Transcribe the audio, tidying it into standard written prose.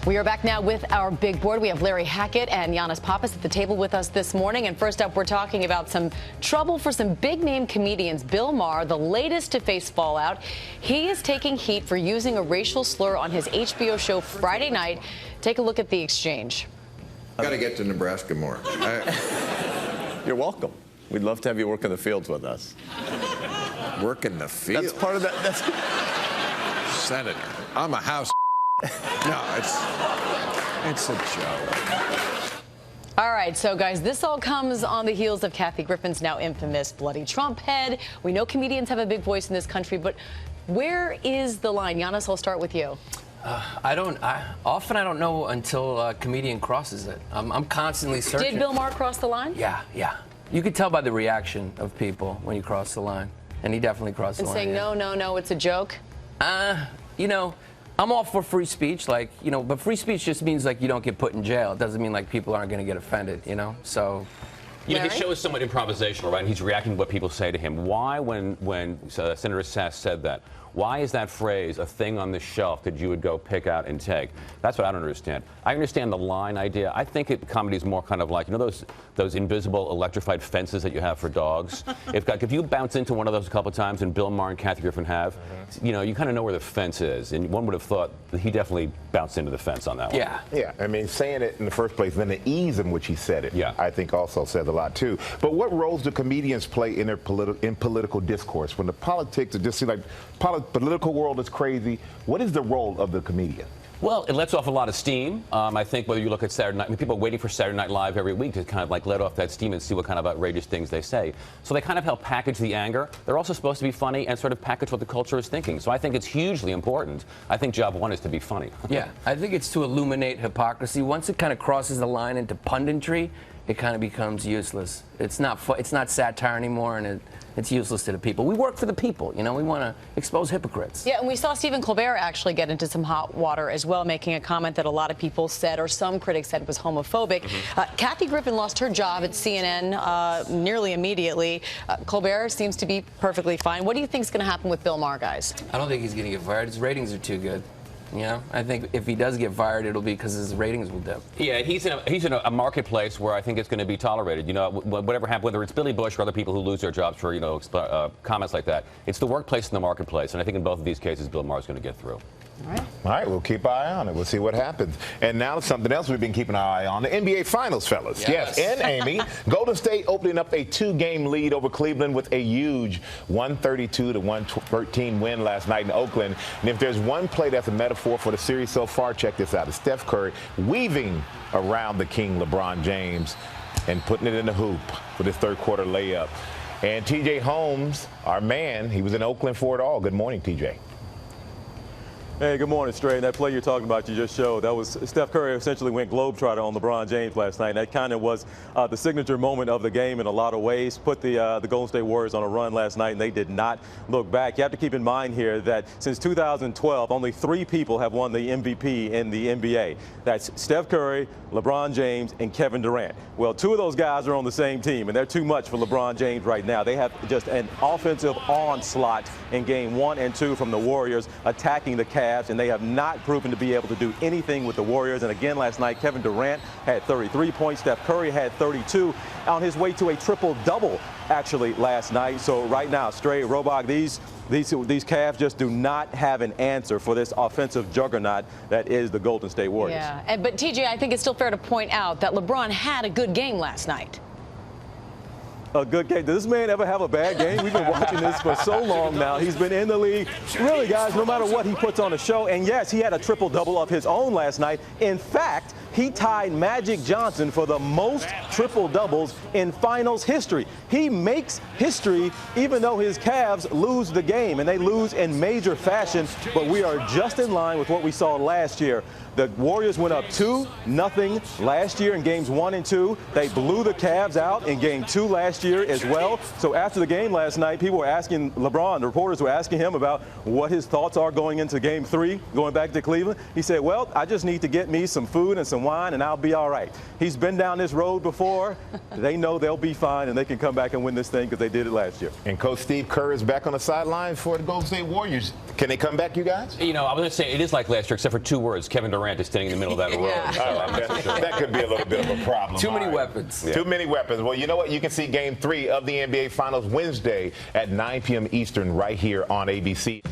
We are back now with our big board. We have Larry Hackett and Giannis Pappas at the table with us this morning. And first up, we're talking about some trouble for some big-name comedians. Bill Maher, the latest to face fallout. He is taking heat for using a racial slur on his HBO show Friday night. Take a look at the exchange. Got to get to Nebraska more. You're welcome. We'd love to have you work in the fields with us. Work in the field? That's part of that. That's Senator, I'm a house. No, it's a joke. All right, so guys, this all comes on the heels of Kathy Griffin's now infamous bloody Trump head. We know comedians have a big voice in this country, but where is the line? Giannis, I'll start with you. I don't know until a comedian crosses it. I'm constantly searching. Did Bill Maher cross the line? Yeah. You could tell by the reaction of people when you cross the line, and he definitely crossed the line. And saying, no, it's a joke? You know, I'm all for free speech, like, you know, but free speech just means, like, you don't get put in jail. It doesn't mean, like, people aren't going to get offended, you know? So... Yeah, his show is somewhat improvisational, right? And he's reacting to what people say to him. Why, when Senator Sass said that, why is that phrase a thing on the shelf that you would go pick out and take? That's what I don't understand. I understand the line idea. I think comedy is more kind of like, you know, those invisible electrified fences that you have for dogs? If you bounce into one of those a couple of times, and Bill Maher and Kathy Griffin have, you know, you kind of know where the fence is. And one would have thought that he definitely bounced into the fence on that one. Yeah, I mean, saying it in the first place, then the ease in which he said it, I think also says a lot, too. But what roles do comedians play in their political discourse? When the politics, it just seems like political world is crazy, what is the role of the comedian? Well, it lets off a lot of steam. I think whether you look at Saturday Night, I mean, people are waiting for Saturday Night Live every week to kind of like let off that steam and see what kind of outrageous things they say. So they kind of help package the anger. They're also supposed to be funny and sort of package what the culture is thinking. So I think it's hugely important. I think job one is to be funny. Yeah, I think it's to illuminate hypocrisy. Once it kind of crosses the line into punditry, it kind of becomes useless. It's not satire anymore, and it's useless to the people. We work for the people, you know. We want to expose hypocrites. Yeah, and we saw Stephen Colbert actually get into some hot water as well, making a comment that a lot of people said, or some critics said, was homophobic. Kathy Griffin lost her job at CNN nearly immediately. Colbert seems to be perfectly fine. What do you think is going to happen with Bill Maher, guys? I don't think he's going to get fired. His ratings are too good. You know, I think if he does get fired, it'll be because his ratings will dip. Yeah, he's in a marketplace where I think it's going to be tolerated. You know, whatever happens, whether it's Billy Bush or other people who lose their jobs for, you know, comments like that, it's the workplace and the marketplace. And I think in both of these cases, Bill Maher is going to get through. All right, we'll keep our eye on it. We'll see what happens. And now something else we've been keeping our eye on, the NBA Finals, fellas. Yes, and Amy, Golden State opening up a 2-game lead over Cleveland with a huge 132-113 win last night in Oakland. And if there's one play that's a metaphor for the series so far, check this out. It's Steph Curry weaving around the king, LeBron James, and putting it in the hoop for this third-quarter layup. And T.J. Holmes, our man, he was in Oakland for it all. Good morning, T.J. Hey, good morning, Stray. That play you're talking about, you just showed, that was Steph Curry essentially went globetrotter on LeBron James last night. And that kind of was the signature moment of the game in a lot of ways. Put the Golden State Warriors on a run last night, and they did not look back. You have to keep in mind here that since 2012, only 3 people have won the MVP in the NBA. That's Steph Curry, LeBron James, and Kevin Durant. Well, 2 of those guys are on the same team, and they're too much for LeBron James right now. They have just an offensive onslaught in game 1 and 2 from the Warriors attacking the Cavs, and they have not proven to be able to do anything with the Warriors. And again, last night, Kevin Durant had 33 points. Steph Curry had 32 on his way to a triple-double, actually, last night. So right now, Stray, Robach, these Cavs just do not have an answer for this offensive juggernaut that is the Golden State Warriors. Yeah, but TJ, I think it's still fair to point out that LeBron had a good game last night. A good game. Does this man ever have a bad game? We've been watching this for so long now. He's been in the league. Really, guys, no matter what he puts on a show. And yes, he had a triple-double of his own last night. In fact, he tied Magic Johnson for the most triple-doubles in finals history. He makes history even though his Cavs lose the game, and they lose in major fashion. But we are just in line with what we saw last year. The Warriors went up 2-0 last year in games 1 and 2. They blew the Cavs out in game 2 last year as well. So after the game last night, people were asking LeBron, the reporters were asking him about what his thoughts are going into game 3, going back to Cleveland. He said, well, I just need to get me some food and some wine and I'll be all right. He's been down this road before. They know they'll be fine and they can come back and win this thing because they did it last year. And Coach Steve Kerr is back on the sideline for the Golden State Warriors. Can they come back, you guys? You know, I was going to say it is like last year, except for 2 words, Kevin Durant. Durant is standing in the middle of that room. Yeah. That could be a little bit of a problem. Too many All right. weapons. Too many weapons. Well, you know what? You can see Game 3 of the NBA Finals Wednesday at 9 p.m. Eastern right here on ABC.